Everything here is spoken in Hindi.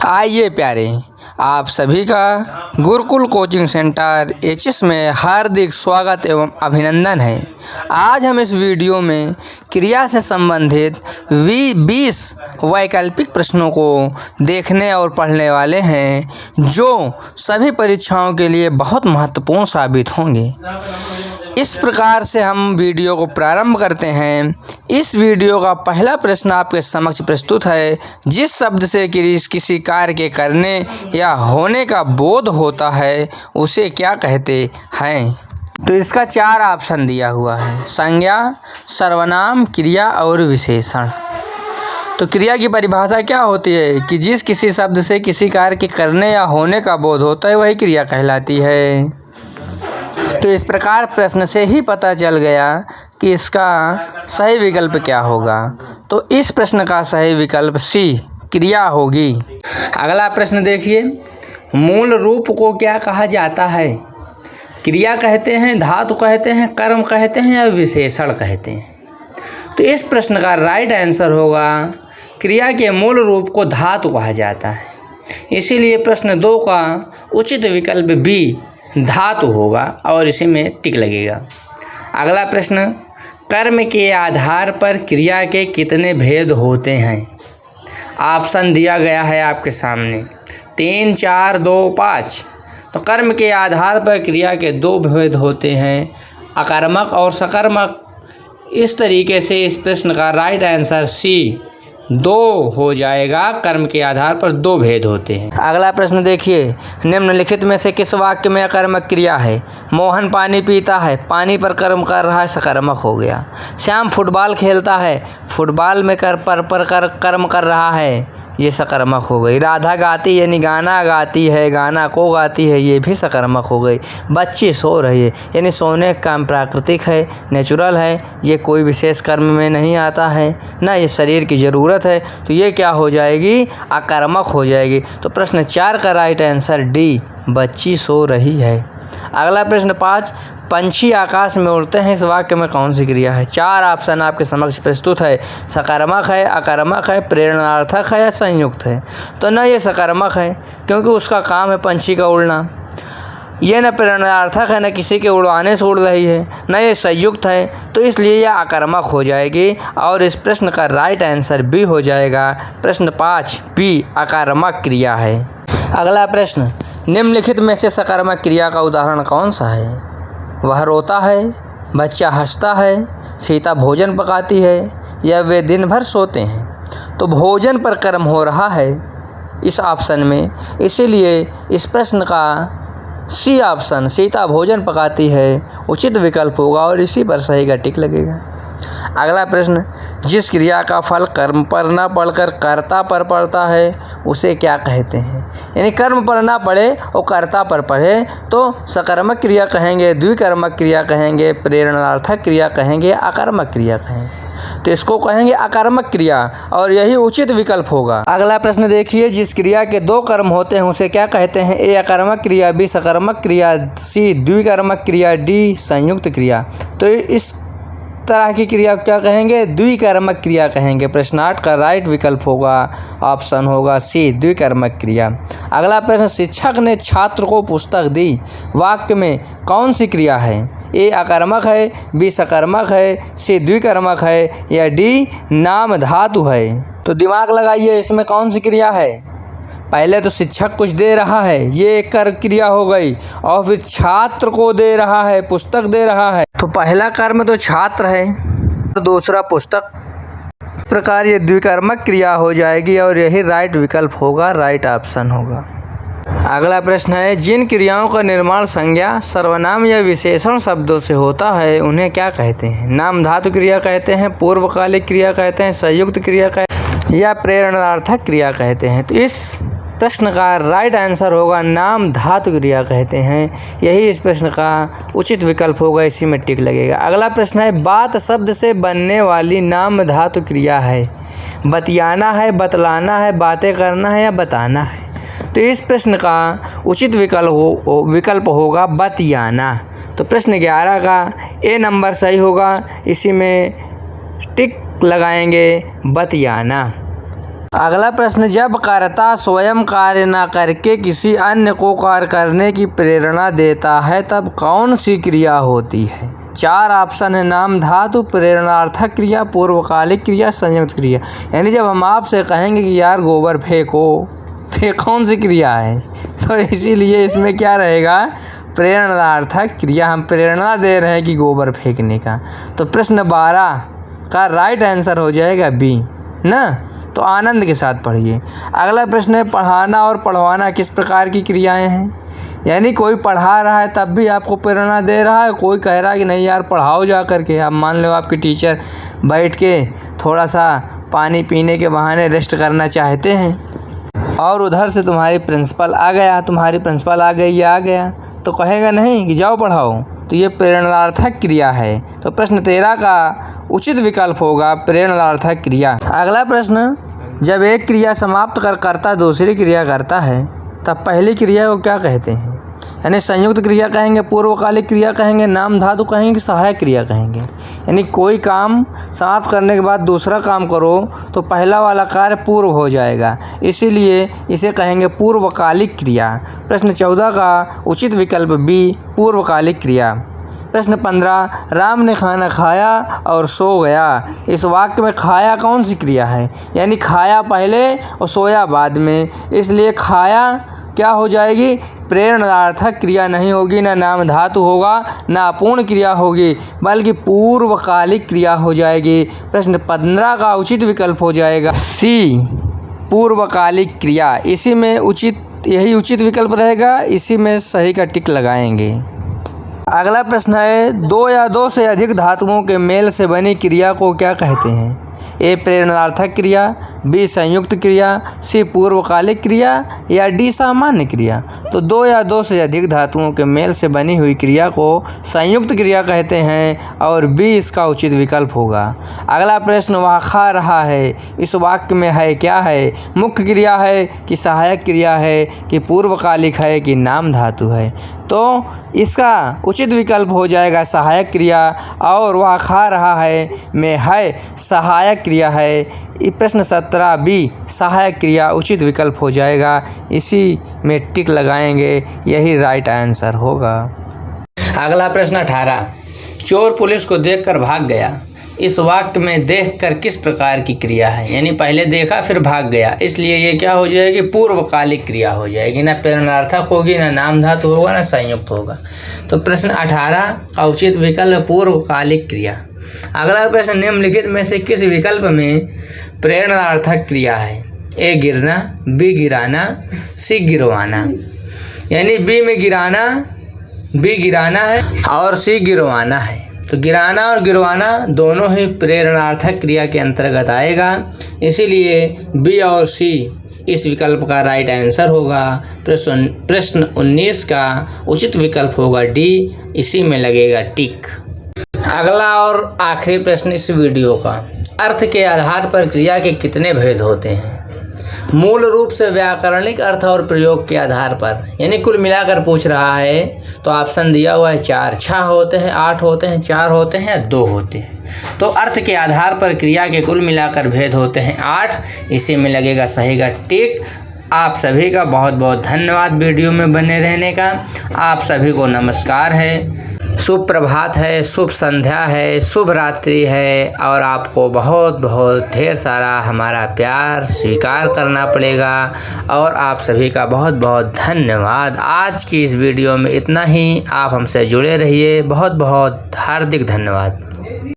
आइए प्यारे, आप सभी का गुरुकुल कोचिंग सेंटर एचएस में हार्दिक स्वागत एवं अभिनंदन है। आज हम इस वीडियो में क्रिया से संबंधित 20 वैकल्पिक प्रश्नों को देखने और पढ़ने वाले हैं, जो सभी परीक्षाओं के लिए बहुत महत्वपूर्ण साबित होंगे। इस प्रकार से हम वीडियो को प्रारंभ करते हैं। इस वीडियो का पहला प्रश्न आपके समक्ष प्रस्तुत है। जिस शब्द से किसी कार्य के करने या होने का बोध होता है उसे क्या कहते हैं? तो इसका 4 ऑप्शन दिया हुआ है: संज्ञा, सर्वनाम, क्रिया और विशेषण। तो क्रिया की परिभाषा क्या होती है कि जिस किसी शब्द से किसी कार्य के करने या होने का बोध होता है वही क्रिया कहलाती है। तो इस प्रकार प्रश्न से ही पता चल गया कि इसका सही विकल्प क्या होगा। तो इस प्रश्न का सही विकल्प सी क्रिया होगी। अगला प्रश्न देखिए, मूल रूप को क्या कहा जाता है? क्रिया कहते हैं, धातु कहते हैं, कर्म कहते हैं या विशेषण कहते हैं? तो इस प्रश्न का राइट आंसर होगा क्रिया के मूल रूप को धातु कहा जाता है। इसीलिए प्रश्न 2 का उचित विकल्प बी धातु होगा और इसी में टिक लगेगा। अगला प्रश्न, कर्म के आधार पर क्रिया के कितने भेद होते हैं? ऑप्शन दिया गया है आपके सामने 3, 4, 2, 5। तो कर्म के आधार पर क्रिया के 2 भेद होते हैं, अकर्मक और सकर्मक। इस तरीके से इस प्रश्न का राइट आंसर सी 2 हो जाएगा। कर्म के आधार पर 2 भेद होते हैं। अगला प्रश्न देखिए, निम्नलिखित में से किस वाक्य में अकर्मक क्रिया है? मोहन पानी पीता है, पानी पर कर्म कर रहा है, सकर्मक हो गया। श्याम फुटबॉल खेलता है, फुटबॉल में कर्म कर रहा है, ये सकर्मक हो गई। राधा गाती यानी गाना गाती है, गाना को गाती है, ये भी सकर्मक हो गई। बच्ची सो रही है यानी सोने का काम प्राकृतिक है, नेचुरल है, ये कोई विशेष कर्म में नहीं आता है, ना ये शरीर की ज़रूरत है, तो ये क्या हो जाएगी? अकर्मक हो जाएगी। तो प्रश्न 4 का राइट आंसर डी बच्ची सो रही है। अगला प्रश्न 5, पंछी आकाश में उड़ते हैं, इस वाक्य में कौन सी क्रिया है? 4 ऑप्शन आपके समक्ष प्रस्तुत है। सकर्मक है, अकर्मक है, प्रेरणार्थक है या संयुक्त है? तो न ये सकर्मक है क्योंकि उसका काम है पंछी का उड़ना, ये न प्रेरणार्थक है, न किसी के उड़वाने से उड़ रही है, न ये संयुक्त है, तो इसलिए यह अकर्मक हो जाएगी और इस प्रश्न का राइट आंसर बी हो जाएगा। प्रश्न 5 बी अकर्मक क्रिया है। अगला प्रश्न, निम्नलिखित में से सकर्मक क्रिया का उदाहरण कौन सा है? वह रोता है, बच्चा हंसता है, सीता भोजन पकाती है या वे दिन भर सोते हैं? तो भोजन पर कर्म हो रहा है इस ऑप्शन में, इसीलिए इस प्रश्न का सी ऑप्शन सीता भोजन पकाती है उचित विकल्प होगा और इसी पर सही का टिक लगेगा। अगला प्रश्न, जिस क्रिया का फल कर्म पर न पढ़कर कर्ता पर पड़ता है उसे क्या कहते हैं? यानी कर्म पर ना पढ़े और कर्ता पर पढ़े तो सकर्मक क्रिया कहेंगे, द्विकर्मक क्रिया कहेंगे, प्रेरणार्थक क्रिया कहेंगे, अकर्मक क्रिया कहेंगे? तो इसको कहेंगे अकर्मक क्रिया और यही उचित विकल्प होगा। अगला प्रश्न देखिए, जिस क्रिया के 2 कर्म होते हैं उसे क्या कहते हैं? ए अकर्मक क्रिया, बी सकर्मक क्रिया, सी द्विकर्मक क्रिया, डी संयुक्त क्रिया। तो इस तरह की क्रिया क्या कहेंगे? द्विकर्मक क्रिया कहेंगे। प्रश्न 8 का राइट विकल्प होगा, ऑप्शन होगा सी द्विकर्मक क्रिया। अगला प्रश्न, शिक्षक ने छात्र को पुस्तक दी, वाक्य में कौन सी क्रिया है? ए अकर्मक है, बी सकर्मक है, सी द्विकर्मक है या डी नाम धातु है? तो दिमाग लगाइए, इसमें कौन सी क्रिया है? पहले तो शिक्षक कुछ दे रहा है, ये एक कर्म क्रिया हो गई, और फिर छात्र को दे रहा है, पुस्तक दे रहा है, तो पहला कर्म तो छात्र है और दूसरा पुस्तक। इस प्रकार ये द्विकर्मक क्रिया हो जाएगी और यही राइट विकल्प होगा, राइट ऑप्शन होगा। अगला प्रश्न है, जिन क्रियाओं का निर्माण संज्ञा, सर्वनाम या विशेषण शब्दों से होता है उन्हें क्या कहते हैं? नाम धातु क्रिया कहते हैं, पूर्वकालिक क्रिया कहते हैं, संयुक्त क्रिया कहते हैं या प्रेरणार्थक क्रिया कहते हैं? तो इस प्रश्न का राइट आंसर होगा नाम धातु क्रिया कहते हैं, यही इस प्रश्न का उचित विकल्प होगा, इसी में टिक लगेगा। अगला प्रश्न है, बात शब्द से बनने वाली नाम धातु क्रिया है, बतियाना है, बतलाना है, बातें करना है या बताना है? तो इस प्रश्न का उचित विकल्प होगा बतियाना। तो प्रश्न 11 का ए नंबर सही होगा, इसी में टिक लगाएंगे बतियाना। अगला प्रश्न, जब कर्ता स्वयं कार्य न करके किसी अन्य को कार्य करने की प्रेरणा देता है तब कौन सी क्रिया होती है? 4 ऑप्शन है, नाम धातु, प्रेरणार्थक क्रिया, पूर्वकालिक क्रिया, संयुक्त क्रिया। यानी जब हम आपसे कहेंगे कि यार गोबर फेंको, तो ये कौन सी क्रिया है? तो इसीलिए इसमें क्या रहेगा? प्रेरणार्थक क्रिया। हम प्रेरणा दे रहे हैं कि गोबर फेंकने का। तो प्रश्न 12 का राइट आंसर हो जाएगा बी ना। तो आनंद के साथ पढ़िए। अगला प्रश्न है, पढ़ाना और पढ़वाना किस प्रकार की क्रियाएं हैं? यानी कोई पढ़ा रहा है तब भी आपको प्रेरणा दे रहा है, कोई कह रहा है कि नहीं यार पढ़ाओ जा करके। अब मान लो आपके टीचर बैठ के थोड़ा सा पानी पीने के बहाने रेस्ट करना चाहते हैं और उधर से तुम्हारी प्रिंसिपल आ गई या आ गया, तो कहेगा नहीं कि जाओ पढ़ाओ। तो ये प्रेरणार्थक क्रिया है। तो प्रश्न 13 का उचित विकल्प होगा प्रेरणार्थक क्रिया। अगला प्रश्न, जब एक क्रिया समाप्त कर कर्ता दूसरी क्रिया करता है तब पहली क्रिया को क्या कहते हैं? यानी संयुक्त क्रिया कहेंगे, पूर्वकालिक क्रिया कहेंगे, नाम धातु कहेंगे कि सहायक क्रिया कहेंगे। यानी कोई काम समाप्त करने के बाद दूसरा काम करो तो पहला वाला कार्य पूर्व हो जाएगा, इसीलिए इसे कहेंगे पूर्वकालिक क्रिया। प्रश्न 14 का उचित विकल्प बी पूर्वकालिक क्रिया। प्रश्न 15, राम ने खाना खाया और सो गया। इस वाक्य में खाया कौन सी क्रिया है? यानी खाया पहले और सोया बाद में, इसलिए खाया क्या हो जाएगी? प्रेरणार्थक क्रिया नहीं होगी, ना नाम धातु होगा, ना अपूर्ण क्रिया होगी, बल्कि पूर्वकालिक क्रिया हो जाएगी। प्रश्न 15 का उचित विकल्प हो जाएगा सी पूर्वकालिक क्रिया। इसी में यही उचित विकल्प रहेगा, इसी में सही का टिक लगाएंगे। अगला प्रश्न है, 2 या 2 से अधिक धातुओं के मेल से बनी क्रिया को क्या कहते हैं? ए प्रेरणार्थक क्रिया, बी संयुक्त क्रिया, सी पूर्वकालिक क्रिया या डी सामान्य क्रिया। तो 2 या 2 से अधिक धातुओं के मेल से बनी हुई क्रिया को संयुक्त क्रिया कहते हैं और बी इसका उचित विकल्प होगा। अगला प्रश्न, वह खा रहा है, इस वाक्य में है क्या है? मुख्य क्रिया है कि सहायक क्रिया है कि पूर्वकालिक है कि नाम धातु है? तो इसका उचित विकल्प हो जाएगा सहायक क्रिया, और वह खा रहा है में है सहायक क्रिया है। प्रश्न 17 बी सहायक क्रिया उचित विकल्प हो जाएगा, इसी में टिक लगाएंगे, यही राइट आंसर होगा। अगला प्रश्न 18, चोर पुलिस को देखकर भाग गया। इस वाक्य में देखकर किस प्रकार की क्रिया है? यानी पहले देखा फिर भाग गया, इसलिए ये क्या हो जाएगी? पूर्वकालिक क्रिया हो जाएगी। ना प्रेरणार्थक होगी, ना नाम धातु होगा, ना संयुक्त होगा। तो प्रश्न 18 का उचित विकल्प पूर्वकालिक क्रिया। अगला प्रश्न, निम्नलिखित में से किस विकल्प में प्रेरणार्थक क्रिया है? ए गिरना, बी गिराना, सी गिरवाना। यानी बी गिराना है और सी गिरवाना है। तो गिराना और गिरवाना दोनों ही प्रेरणार्थक क्रिया के अंतर्गत आएगा, इसीलिए बी और सी इस विकल्प का राइट आंसर होगा। प्रश्न 19 का उचित विकल्प होगा डी, इसी में लगेगा टिक। अगला और आखिरी प्रश्न इस वीडियो का, अर्थ के आधार पर क्रिया के कितने भेद होते हैं? मूल रूप से व्याकरणिक अर्थ और प्रयोग के आधार पर, यानी कुल मिलाकर पूछ रहा है। तो ऑप्शन दिया हुआ है 4, 6 होते हैं, 8 होते हैं, 4 होते हैं या 2 होते हैं। तो अर्थ के आधार पर क्रिया के कुल मिलाकर भेद होते हैं 8, इसी में लगेगा सही का टिक। आप सभी का बहुत बहुत धन्यवाद वीडियो में बने रहने का। आप सभी को नमस्कार है, शुभ प्रभात है, शुभ संध्या है, शुभ रात्रि है, और आपको बहुत बहुत ढेर सारा हमारा प्यार स्वीकार करना पड़ेगा। और आप सभी का बहुत बहुत धन्यवाद। आज की इस वीडियो में इतना ही। आप हमसे जुड़े रहिए। बहुत बहुत हार्दिक धन्यवाद।